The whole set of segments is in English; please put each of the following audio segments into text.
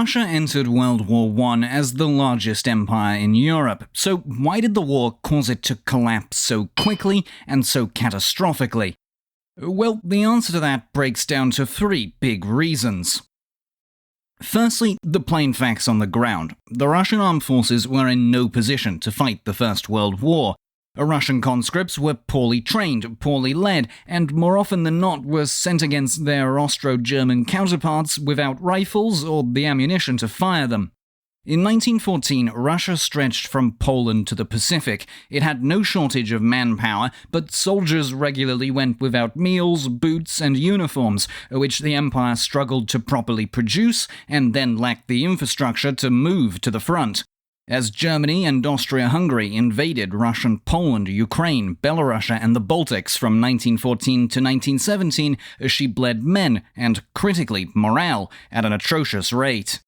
Russia entered World War I as the largest empire in Europe, so why did the war cause it to collapse so quickly and so catastrophically? Well, the answer to that breaks down to three big reasons. Firstly, the plain facts on the ground. The Russian armed forces were in no position to fight the First World War. Russian conscripts were poorly trained, poorly led, and more often than not were sent against their Austro-German counterparts without rifles or the ammunition to fire them. In 1914, Russia stretched from Poland to the Pacific. It had no shortage of manpower, but soldiers regularly went without meals, boots, and uniforms, which the empire struggled to properly produce and then lacked the infrastructure to move to the front. As Germany and Austria-Hungary invaded Russian Poland, Ukraine, Belarus, and the Baltics from 1914 to 1917, she bled men and, critically, morale at an atrocious rate.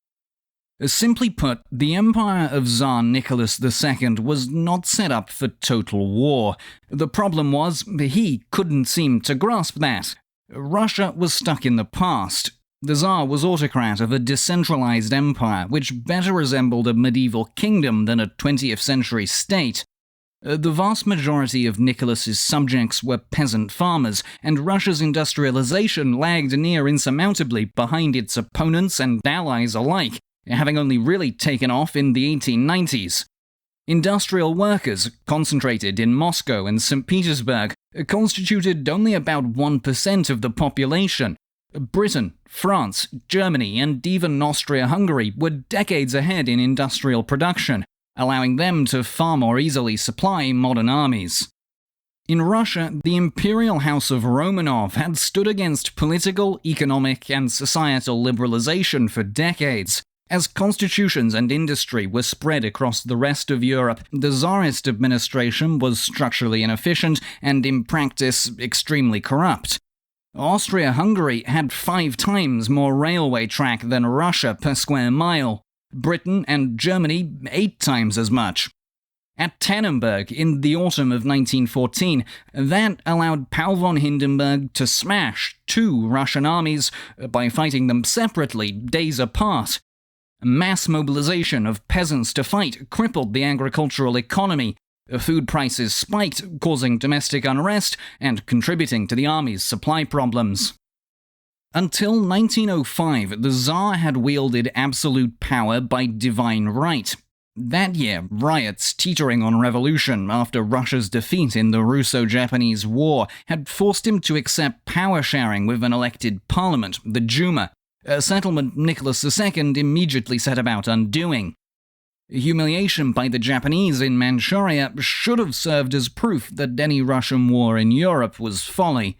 Simply put, the empire of Tsar Nicholas II was not set up for total war. The problem was, he couldn't seem to grasp that. Russia was stuck in the past. The Tsar was autocrat of a decentralized empire, which better resembled a medieval kingdom than a 20th century state. The vast majority of Nicholas's subjects were peasant farmers, and Russia's industrialization lagged near insurmountably behind its opponents and allies alike, having only really taken off in the 1890s. Industrial workers, concentrated in Moscow and St. Petersburg, constituted only about 1% of the population. Britain, France, Germany, and even Austria-Hungary were decades ahead in industrial production, allowing them to far more easily supply modern armies. In Russia, the imperial house of Romanov had stood against political, economic, and societal liberalization for decades. As constitutions and industry were spread across the rest of Europe, the Tsarist administration was structurally inefficient and, in practice, extremely corrupt. Austria-Hungary had 5 times more railway track than Russia per square mile. Britain and Germany 8 times as much. At Tannenberg in the autumn of 1914, that allowed Paul von Hindenburg to smash 2 Russian armies by fighting them separately, days apart. Mass mobilization of peasants to fight crippled the agricultural economy. Food prices spiked, causing domestic unrest and contributing to the army's supply problems. Until 1905, the Tsar had wielded absolute power by divine right. That year, riots teetering on revolution after Russia's defeat in the Russo-Japanese War had forced him to accept power sharing with an elected parliament, the Duma, a settlement Nicholas II immediately set about undoing. Humiliation by the Japanese in Manchuria should have served as proof that any Russian war in Europe was folly.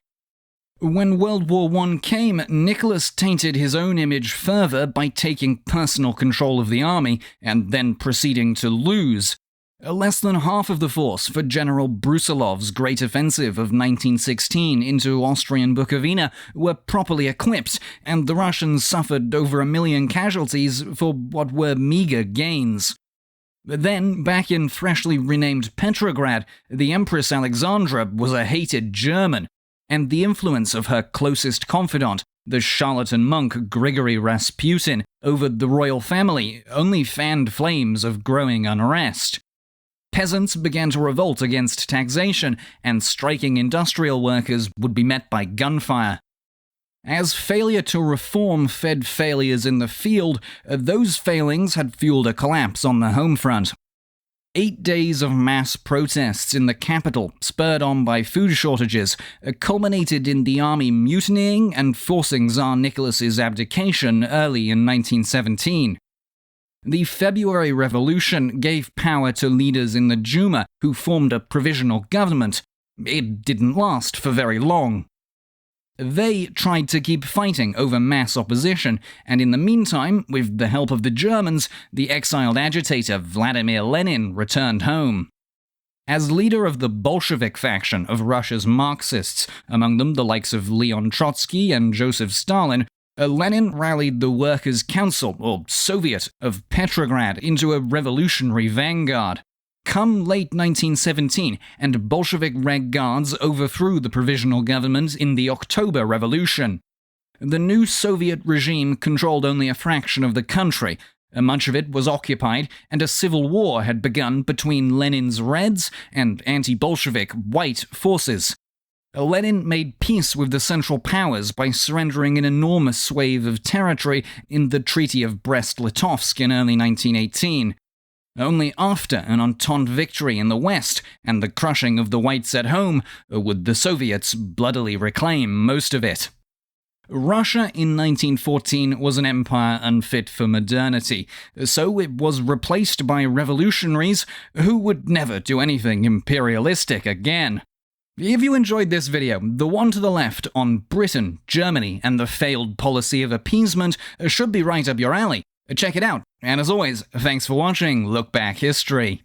When World War I came, Nicholas tainted his own image further by taking personal control of the army and then proceeding to lose. Less than half of the force for General Brusilov's Great Offensive of 1916 into Austrian Bukovina were properly equipped, and the Russians suffered over 1 million casualties for what were meager gains. Then, back in freshly renamed Petrograd, the Empress Alexandra was a hated German, and the influence of her closest confidant, the charlatan monk Grigory Rasputin, over the royal family only fanned flames of growing unrest. Peasants began to revolt against taxation, and striking industrial workers would be met by gunfire. As failure to reform fed failures in the field, those failings had fueled a collapse on the home front. 8 days of mass protests in the capital, spurred on by food shortages, culminated in the army mutinying and forcing Tsar Nicholas's abdication early in 1917. The February Revolution gave power to leaders in the Duma, who formed a provisional government. It didn't last for very long. They tried to keep fighting over mass opposition, and in the meantime, with the help of the Germans, the exiled agitator Vladimir Lenin returned home. As leader of the Bolshevik faction of Russia's Marxists, among them the likes of Leon Trotsky and Joseph Stalin, Lenin rallied the Workers' Council, or Soviet, of Petrograd into a revolutionary vanguard. Come late 1917, and Bolshevik Red Guards overthrew the provisional government in the October Revolution. The new Soviet regime controlled only a fraction of the country. Much of it was occupied, and a civil war had begun between Lenin's Reds and anti-Bolshevik White forces. Lenin made peace with the Central Powers by surrendering an enormous swathe of territory in the Treaty of Brest-Litovsk in early 1918. Only after an Entente victory in the West and the crushing of the Whites at home would the Soviets bloodily reclaim most of it. Russia in 1914 was an empire unfit for modernity, so it was replaced by revolutionaries who would never do anything imperialistic again. If you enjoyed this video, the one to the left on Britain, Germany, and the failed policy of appeasement should be right up your alley. Check it out, and as always, thanks for watching Look Back History.